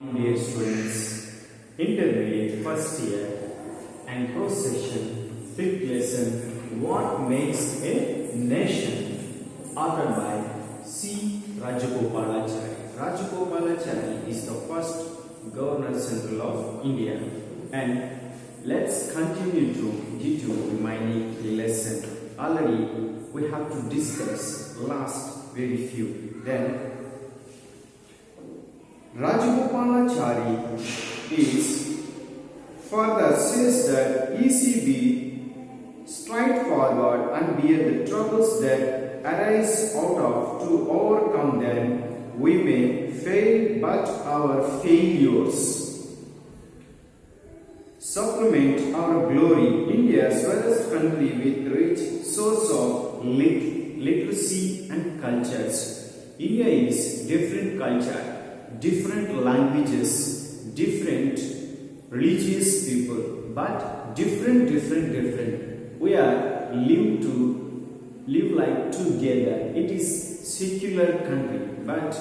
Dear students, intermediate first year and cross section, fifth lesson, what makes a nation? Authored by C. Rajagopalachari. Rajagopalachari is the first Governor General of India. And let's continue to give you remaining lesson. Already we have to discuss last very few. Then Rajagopalachari is further says that ECB straightforward and bear the troubles that arise out of. To overcome them, we may fail, but our failures supplement our glory. India's wealthiest country with rich source of literacy and cultures. India is different culture, different languages, different religious people, but different. We are live like together. It is secular country, but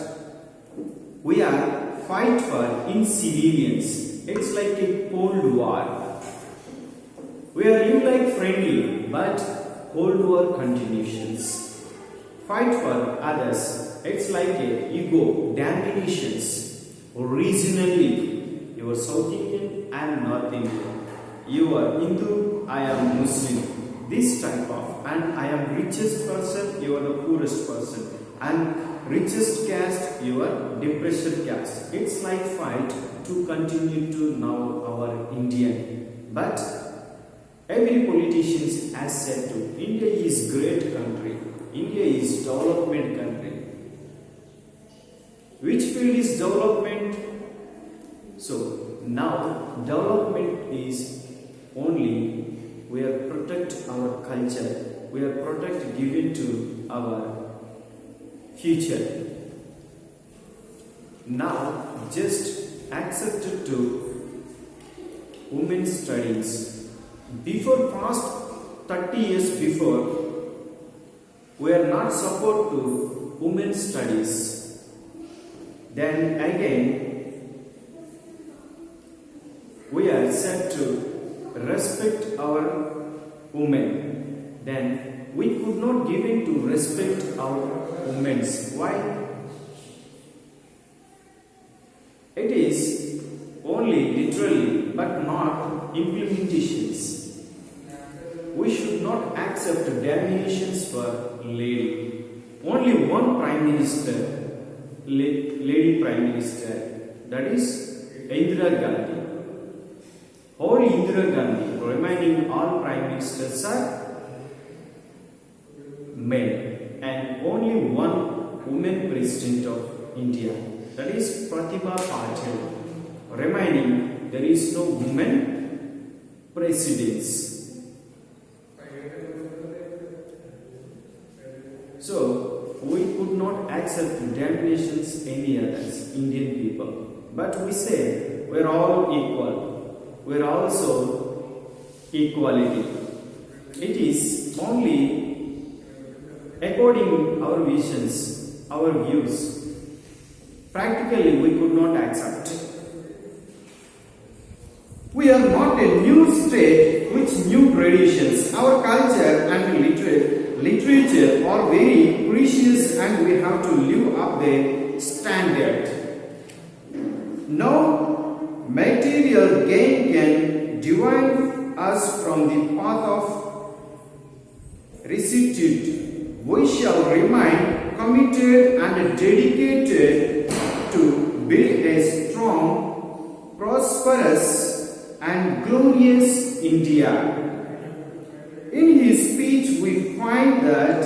we are fight for in civilians. It's like a Cold War. We are live like friendly, but Cold War continuations. Fight for others. It's like a ego, dominations, regionally. You are South Indian, I am North Indian. You are Hindu, I am Muslim. This type of, and I am richest person, you are the poorest person. And richest caste, you are depressed caste. It's like fight to continue to now our Indian. But every politician has said to, India is great country. India is development country. Which field is development? So now development is only we are protect our culture, we are protect given to our future. Now just accepted to women's studies. Before past 30 years before, we are not support to women's studies. Then again, we are said to respect our women. Then we could not give in to respect our women. Why? It is only literally, but not implementations. We should not accept dominations for lady. Only one prime minister. Lady Prime Minister, that is Indira Gandhi. All Indira Gandhi, remaining all Prime Ministers are men, and only one woman President of India, that is Pratibha Patil. Remaining, there is no woman presidents. So we could not accept dominations any others, Indian people. But we say we're all equal. We're also equality. It is only according our visions, our views. Practically we could not accept. We are not a new state with new traditions. Our culture and literature are very precious, and we have to live up the standard. No material gain can divide us from the path of rectitude. We shall remain committed and dedicated to build a strong, prosperous, and glorious India. In his speech, we find that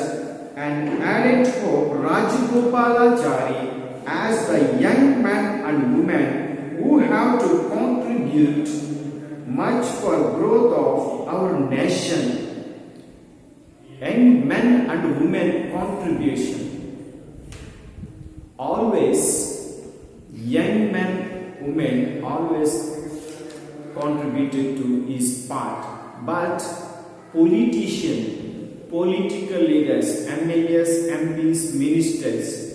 an added hope Rajagopalachari as the young men and women who have to contribute much for growth of our nation. Young men and women contribution. Always, young men, women always contributed to his part. But political leaders, MLAs, MPs, ministers,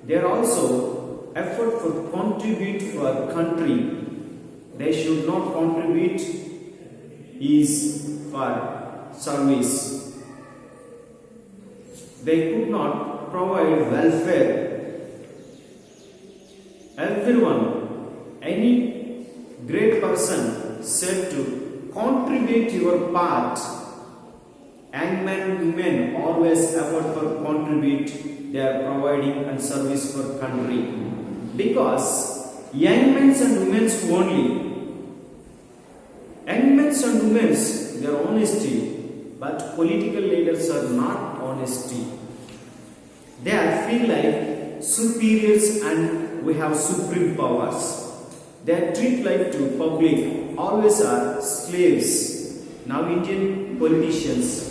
they are also effort for contribute for country. They should not contribute is for service. They could not provide welfare. Everyone, any great person said to contribute your part. Young men, women always effort for contribute. They are providing and service for country. Because young men and women only. Young men and women, they are honesty, but political leaders are not honesty. They are feel like superiors and we have supreme powers. They are treat like to public, always are slaves. Now Indian politicians.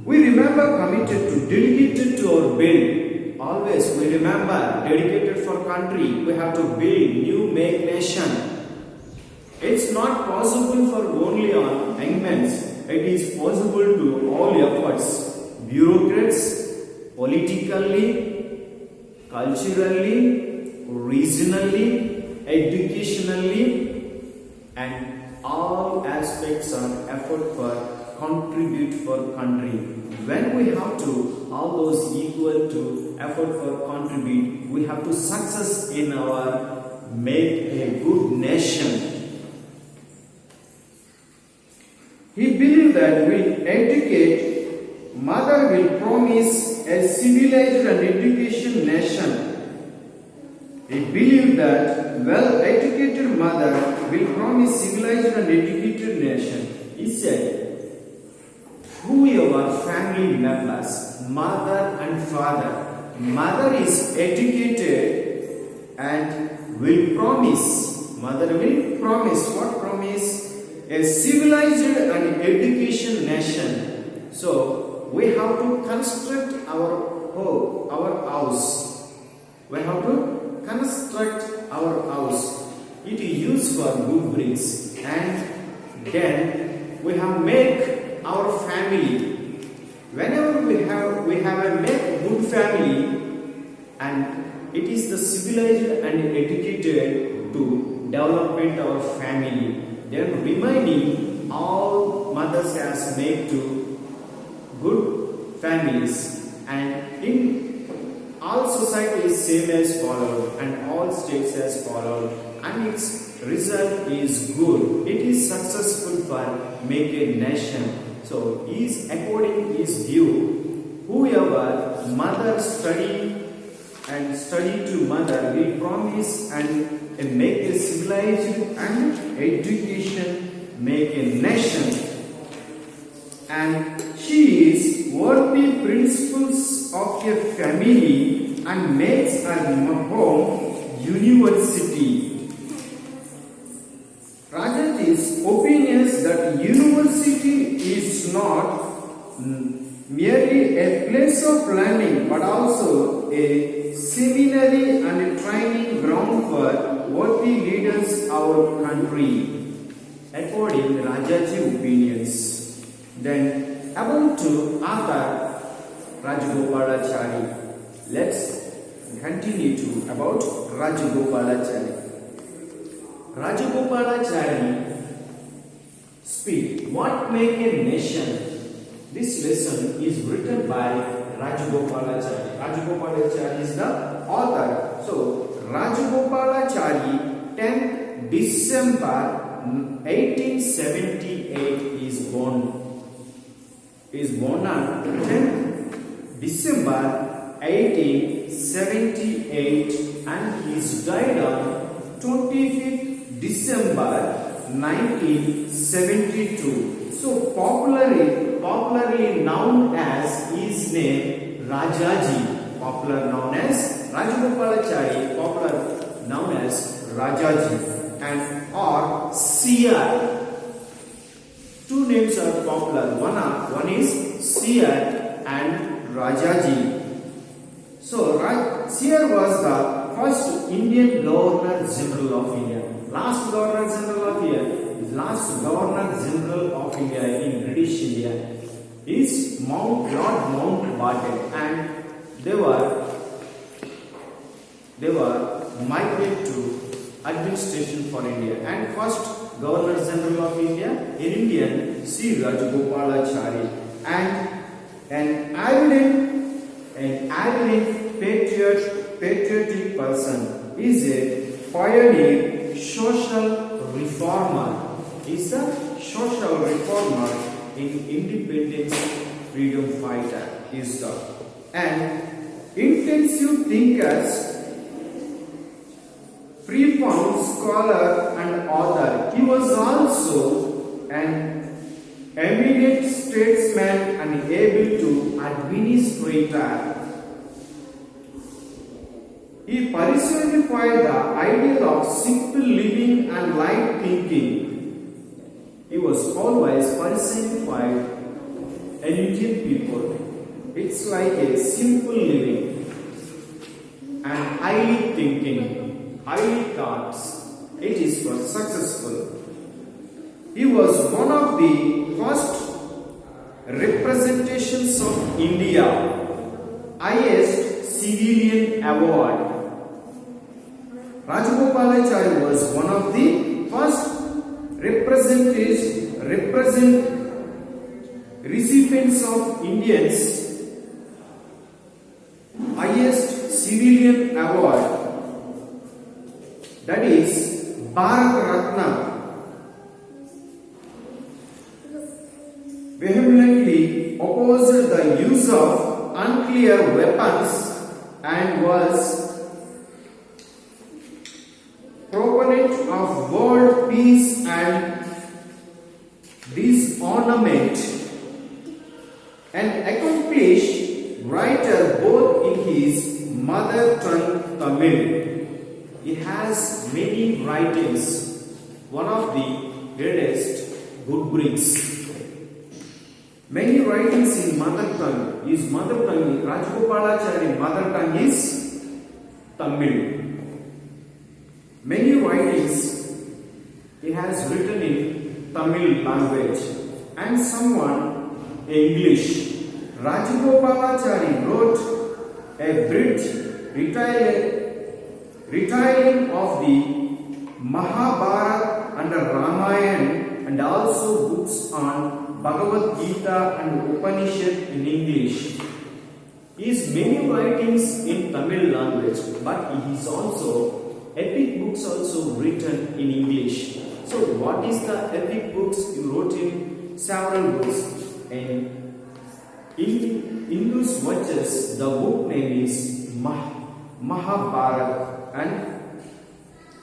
We remember committed to, dedicated to our build. Always we remember dedicated for country. We have to build new make nation. It's not possible for only on young men. It is possible to all efforts. Bureaucrats, politically, culturally, regionally, educationally, and all aspects of effort for contribute for country. When we have to all those equal to effort for contribute, we have to success in our make a good nation. He believed that we educate, mother will promise a civilized and education nation. He believed that well-educated mother will promise civilized and educated nation. He said, whoever family members, mother and father, mother is educated and will promise, mother will promise, what promise? A civilized and education nation. So we have to construct our home, our house. We have to construct our house. It is used for good bricks, and then we have make our family. Whenever we have a make good family, and it is the civilized and educated to development our family. Then reminding all mothers has made to good families, and in all societies same as followed and all states as followed, and its result is good. It is successful for make a nation. So is according his view, whoever mother study to mother will promise and make a civilized and education, make a nation, and she is worthy principles of a family and makes her home university. Rajaji's opinions that university is not merely a place of learning but also a seminary and a training ground for worthy leaders our country. According to Rajaji opinions. Then about to author Rajagopalachari. Let's continue to about Rajagopalachari. Rajagopalachari speak what make a nation. This lesson is written by Rajagopalachari. Rajagopalachari is the author. So Rajagopalachari 10th December 1878 is born. Is born on 10th December 1878 and he is died on 25th December 1972. So popularly known as his name Rajaji. Popular known as Rajagopalachari. Popular known as Rajaji and or Seer. Two names are popular. One is Seer and Rajaji. So Seer was the first Indian Governor General of India. Last Governor General of India in British India is Lord Mountbatten, and they were they were migrated to administration for India. And first Governor General of India, an Indian, C. Rajagopalachari, and an evident patriotic person, is a pioneer social reformer. Is a social reformer in independence freedom fighter. Is the and intensive thinkers, profound scholar and author. He was also an eminent statesman and able to administrator. He personified the ideal of simple living and light thinking. He was always personified an Indian people. It's like a simple living and highly thinking, highly thoughts. It is for successful. He was one of the first representations of India, highest civilian award. Rajagopalachari was one of the first recipients of Indians highest civilian award, that is Bharat Ratna. Vehemently opposed the use of nuclear weapons and was proponent of world peace and disarmament, an accomplished writer both in his mother tongue Tamil. He has many writings, one of the greatest good books. Many writings in mother tongue. His mother tongue, Rajagopalachari mother tongue is Tamil. Many writings he has written in Tamil language and someone English. Rajagopalachari wrote a bridge retelling of the Mahabharata and Ramayana, and also books on Bhagavad Gita and Upanishad in English. His many writings in Tamil language, but he is also epic books also written in English. So what is the epic books? He wrote in several books. And in Hindu's watches, the book name is Mahabharata, and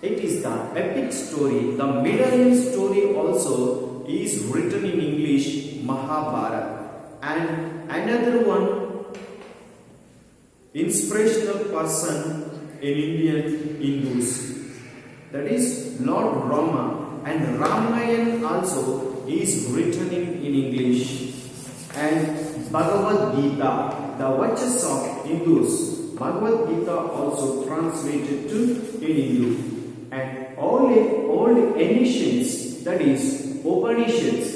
it is the epic story. The medallion story also is written in English, Mahabharata. And another one, inspirational person in Indian Hindus, that is Lord Rama, and Ramayana also is written in English, and Bhagavad Gita, the watches of Hindus. Bhagavad Gita also translated to in Hindu, and all ancients, that is Upanishads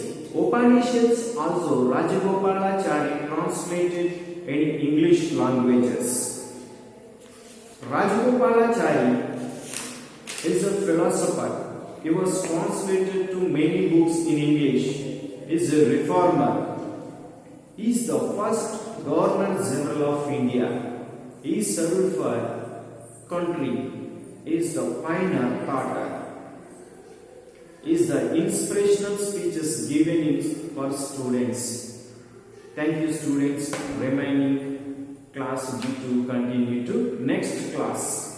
also Rajagopalachari translated in English languages. Rajagopalachari is a philosopher. He was translated to many books in English. He is a reformer. He is the first Governor General of India. He served for country. He is the pioneer thoughter. He is the inspirational speeches given for students. Thank you, students. Remaining class G2 continue to next class.